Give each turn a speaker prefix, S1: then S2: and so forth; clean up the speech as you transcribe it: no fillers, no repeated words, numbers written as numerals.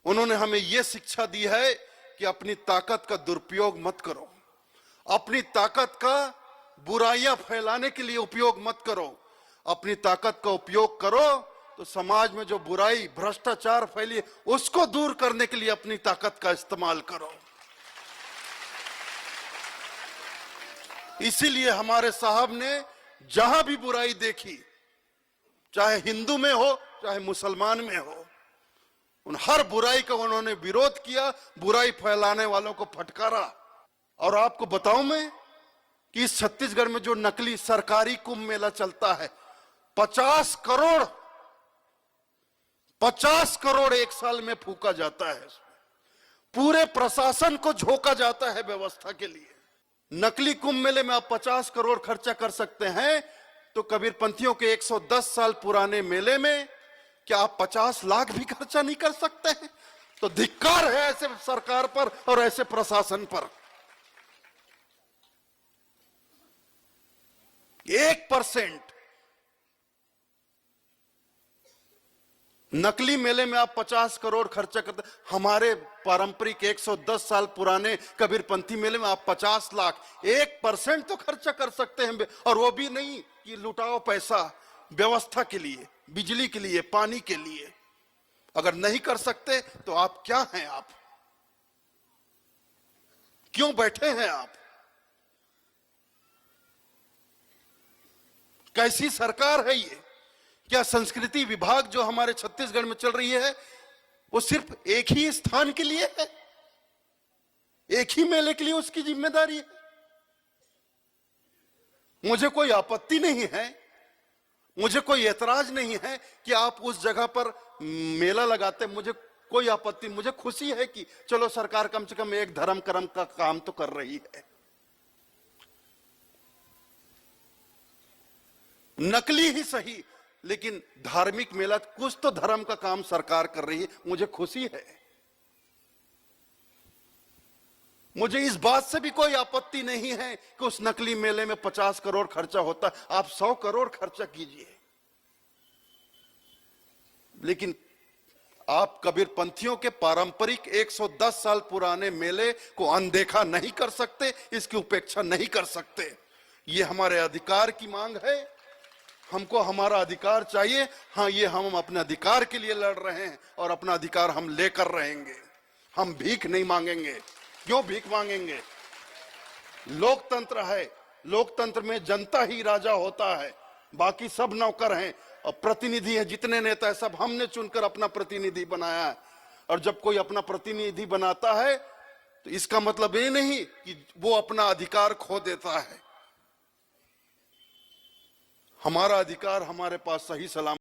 S1: उन्होंने हमें यह शिक्षा दी है कि अपनी ताकत का दुरुपयोग मत करो, अपनी ताकत का बुराइयां फैलाने के लिए उपयोग मत करो। अपनी ताकत का उपयोग करो तो समाज में जो बुराई भ्रष्टाचार फैली है उसको दूर करने के लिए अपनी ताकत का इस्तेमाल करो। इसीलिए हमारे साहब ने जहां भी बुराई देखी, चाहे हिंदू में हो चाहे मुसलमान में हो, उन हर बुराई का उन्होंने विरोध किया, बुराई फैलाने वालों को फटकारा। और आपको बताऊं मैं कि इस छत्तीसगढ़ में जो नकली सरकारी कुंभ मेला चलता है, 50 करोड़ एक साल में फूका जाता है। पूरे प्रशासन को झोंका जाता है व्यवस्था के लिए। नकली कुंभ मेले में आप 50 करोड़ खर्चा कर सकते हैं, तो कबीरपंथियों के 110 साल पुराने मेले में क्या आप 50 लाख भी खर्चा नहीं कर सकते हैं? तो धिक्कार है ऐसे सरकार पर और ऐसे प्रशासन पर। 1% नकली मेले में आप 50 करोड़ खर्चा करते, हमारे पारंपरिक 110 साल पुराने कबीरपंथी मेले में आप 50 लाख, 1% तो खर्चा कर सकते हैं। और वो भी नहीं कि लुटाओ पैसा व्यवस्था के लिए, बिजली के लिए, पानी के लिए। अगर नहीं कर सकते तो आप क्या हैं? आप क्यों बैठे हैं? आप कैसी सरकार है ये? क्या संस्कृति विभाग जो हमारे छत्तीसगढ़ में चल रही है वो सिर्फ एक ही स्थान के लिए है, एक ही मेले के लिए उसकी जिम्मेदारी है? मुझे कोई आपत्ति नहीं है, मुझे कोई ऐतराज नहीं है कि आप उस जगह पर मेला लगाते, मुझे कोई आपत्ति, मुझे खुशी है कि चलो सरकार कम से कम एक धर्म कर्म का काम तो कर रही है। नकली ही सही, लेकिन धार्मिक मेला, कुछ तो धर्म का काम सरकार कर रही है, मुझे खुशी है। मुझे इस बात से भी कोई आपत्ति नहीं है कि उस नकली मेले में 50 करोड़ खर्चा होता है, आप 100 करोड़ खर्चा कीजिए। लेकिन आप कबीरपंथियों के पारंपरिक 110 साल पुराने मेले को अनदेखा नहीं कर सकते, इसकी उपेक्षा नहीं कर सकते। ये हमारे अधिकार की मांग है, हमको हमारा अधिकार चाहिए। हाँ, ये हम अपने अधिकार के लिए लड़ रहे हैं और अपना अधिकार हम लेकर रहेंगे। हम भीख नहीं मांगेंगे। क्यों भीख मांगेंगे? लोकतंत्र है, लोकतंत्र में जनता ही राजा होता है, बाकी सब नौकर हैं और प्रतिनिधि हैं। जितने नेता है सब हमने चुनकर अपना प्रतिनिधि बनाया है। और जब कोई अपना प्रतिनिधि बनाता है तो इसका मतलब ये नहीं कि वो अपना अधिकार खो देता है। हमारा अधिकार हमारे पास सही सलामत